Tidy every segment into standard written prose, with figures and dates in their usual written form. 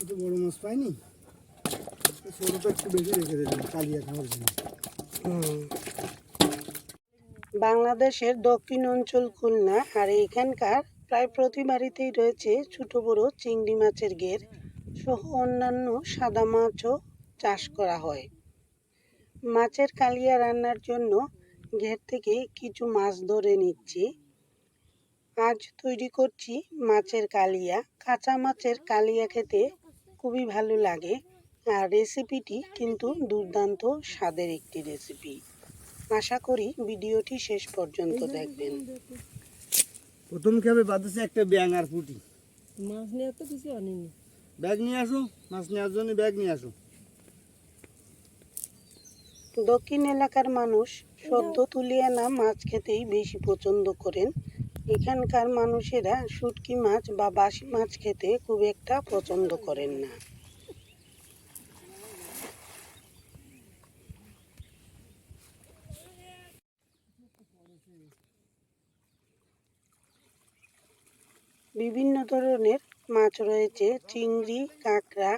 তো বড় মাছ পাইনি, ছোটটা একটু বেশি রেখে দেবেন কালিয়া খাওয়ার জন্য। বাংলাদেশের দক্ষিণ অঞ্চল খুলনা, আর এখানকার প্রায় প্রতি বাড়িতেই রয়েছে ছোট বড় চিংড়ি মাছের ঘের সহ অন্যান্য সাদা মাছও চাষ করা হয়। মাছের কালিয়া রান্নার জন্য ঘের থেকে কিছু মাছ ধরে নিচ্ছি। আজ তৈরি করছি মাছের কালিয়া। কাঁচা মাছের কালিয়া খেতে খুবই ভালো লাগে, আর রেসিপিটি কিন্তু দুর্দান্ত স্বাদের একটি রেসিপি। আশা করি ভিডিওটি শেষ পর্যন্ত দেখবেন। প্রথম খেবে বাতাসে একটা ব্যাং আর পুঁটি। মাছ নিয়ে তো কিছু আনিনি। ব্যাগ নিয়ে আসো, মাছ নেওয়ার জন্য ব্যাগ নিয়ে আসো। দক্ষিণ এলাকার মানুষ সদ্য তুলে আনা মাছ খেতেই বেশি পছন্দ করেন। এখানকার মানুষেরা শুটকি মাছ বা বাসি মাছ খেতে খুব একটা পছন্দ করেন না। বিভিন্ন ধরনের মাছ রয়েছে, চিংড়ি, কাঁকড়া,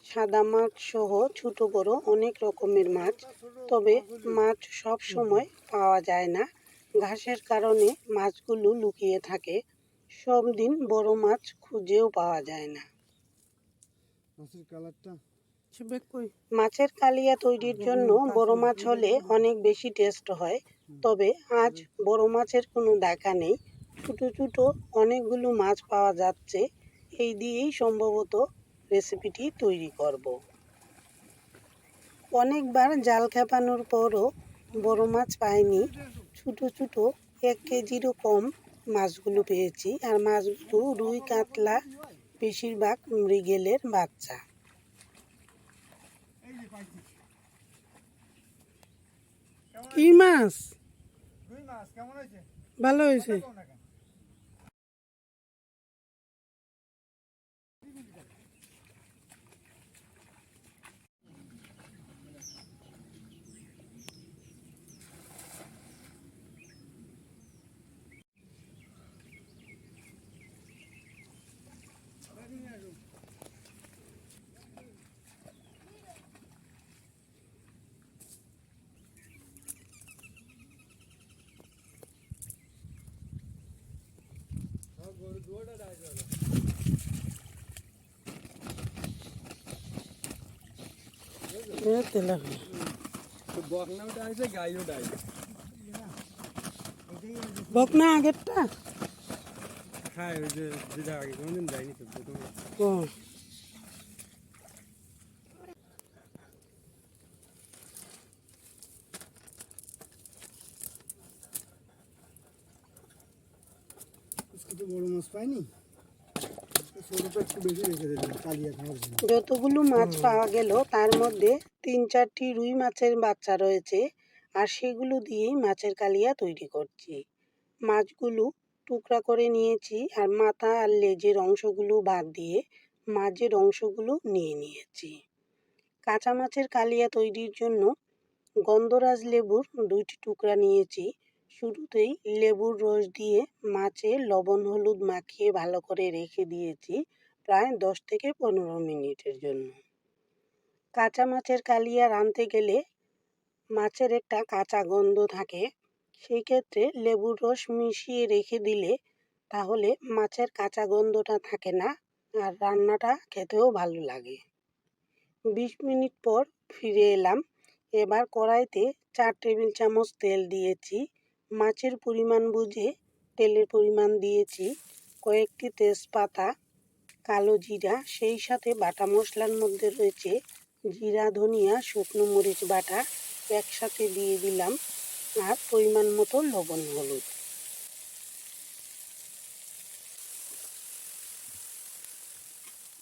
সাদা মাছ সহ ছোট বড় অনেক রকমের মাছ। তবে মাছ সব সময় পাওয়া যায় না, ঘাসের কারণে মাছগুলো লুকিয়ে থাকে। সব দিন বড় মাছ খুঁজেও পাওয়া যায় না। মাছের কালিয়া তৈরির জন্য বড় মাছ হলে অনেক বেশি টেস্ট হয়, তবে আজ বড় মাছের কোনো দেখা নেই। ছোট ছোট অনেকগুলো মাছ পাওয়া যাচ্ছে, এই দিয়েই সম্ভবত রেসিপিটি তৈরি করব। অনেকবার জাল খেপানোর পরও বড় মাছ পাইনি। ছোট ছোট 1 কেজিরও কম মাছগুলো পেয়েছি, আর মাছগুলো রুই, কাতলা, বেশিরভাগ মৃগেলের বাচ্চা। কি মাছ? ভালো হয়েছে। বকনা আগেরটা? হ্যাঁ, ওই যে যেটা আগে কোনোদিন যায়নি তো প্রথমে। ও, তো বড় মাছ পাইনি, ছোটটা একটু বেশি রেখে দেবেন কালিয়া খাওয়ার জন্য। যতগুলো মাছ পাওয়া গেল তার মধ্যে 3-4টি রুই মাছের বাচ্চা রয়েছে, আর সেগুলো দিয়েই মাছের কালিয়া তৈরি করছি। মাছগুলো টুকরা করে নিয়েছি, আর মাথা আর লেজের অংশগুলো বাদ দিয়ে মাঝের অংশগুলো নিয়ে নিয়েছি। কাঁচা মাছের কালিয়া তৈরির জন্য গন্ধরাজ লেবুর 2টি টুকরা নিয়েছি। শুরুতেই লেবুর রস দিয়ে মাছে লবণ হলুদ মাখিয়ে ভালো করে রেখে দিয়েছি প্রায় 10 থেকে 15 মিনিটের জন্য। কাঁচা মাছের কালিয়া রাঁধতে গেলে মাছের একটা কাঁচা গন্ধ থাকে, সেই ক্ষেত্রে লেবুর রস মিশিয়ে রেখে দিলে তাহলে মাছের কাঁচা গন্ধটা থাকে না, আর রান্নাটা খেতেও ভালো লাগে। 20 মিনিট পর ফিরে এলাম। এবার কড়াইতে 4 টেবিল চামচ তেল দিয়েছি। মাছের পরিমাণ বুঝে তেলের পরিমাণ দিয়েছি কয়েকটি তেজপাতা, কালো জিরা, সেই সাথে বাটা মশলার মধ্যে রয়েছে জিরা, ধনিয়া, শুকনো মরিচ বাটা একসাথে দিয়ে দিলাম, আর পরিমাণ মতো লবণ হলুদ।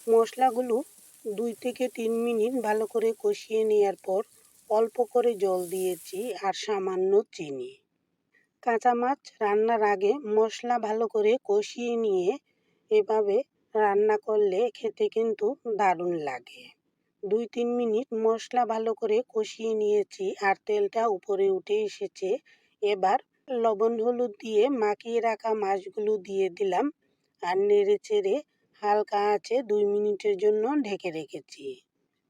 মশলাগুলো 2 থেকে 3 মিনিট ভালো করে কষিয়ে নেওয়ার পর অল্প করে জল দিয়েছি আর সামান্য চিনি। কাঁচা মাছ রান্নার আগে মশলা ভালো করে কষিয়ে নিয়ে এভাবে রান্না করলে খেতে কিন্তু দারুণ লাগে। 2-3 মিনিট মশলা ভালো করে কষিয়ে নিয়েছি, আর তেলটা উপরে উঠে এসেছে। এবার লবণ হলুদ দিয়ে মাখিয়ে রাখা মাছগুলো দিয়ে দিলাম, আর নেড়ে চেড়ে হালকা আঁচে 2 মিনিটের জন্য ঢেকে রেখেছি।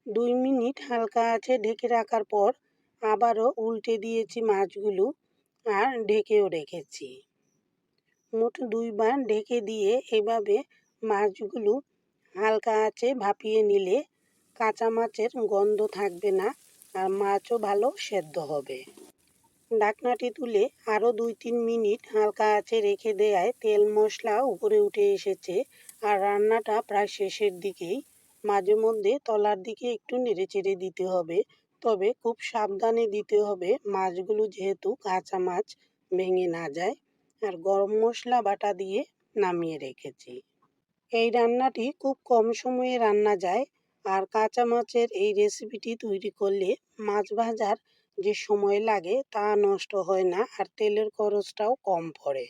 2 মিনিট হালকা আঁচে ঢেকে রাখার পর আবারও উল্টে দিয়েছি মাছগুলো আর ঢেকেও রেখেছি। মোট 2 বার ঢেকে দিয়ে এভাবে মাছগুলো হালকা আঁচে ভাপিয়ে নিলে কাঁচা মাছের গন্ধ থাকবে না আর মাছও ভালো সেদ্ধ হবে। ঢাকনাটি তুলে আরও 2-3 মিনিট হালকা আঁচে রেখে দেওয়ায় তেল মশলা উপরে উঠে এসেছে আর রান্নাটা প্রায় শেষের দিকেই। মাঝে মধ্যে তলার দিকে একটু নেড়েচেড়ে দিতে হবে, তবে খুব সাবধানে দিতে হবে মাছগুলো যেহেতু কাঁচা মাছ ভেঙে না যায়। আর গরম মশলা বাটা দিয়ে নামিয়ে রেখেছি। এই রান্নাটি খুব কম সময়ে রান্না যায় আর কাঁচা মাছের এই রেসিপিটি তৈরি করলে মাছ ভাজার যে সময় লাগে তা নষ্ট হয় না আর তেলের খরচটাও কম পড়ে।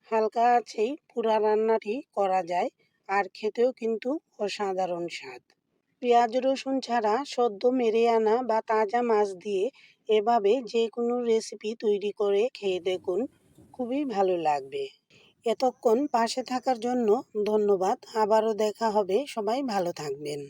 হালকা আঁচেই পুরা রান্নাটি করা যায় আর খেতেও কিন্তু অসাধারণ স্বাদ। পেঁয়াজ রসুন ছাড়া সদ্য মেরে আনা বা তাজা মাছ দিয়ে এভাবে যে কোনো রেসিপি তৈরি করে খেয়ে দেখুন, খুবই ভালো লাগবে। এতক্ষণ পাশে থাকার জন্য ধন্যবাদ। আবারও দেখা হবে। সবাই ভালো থাকবেন।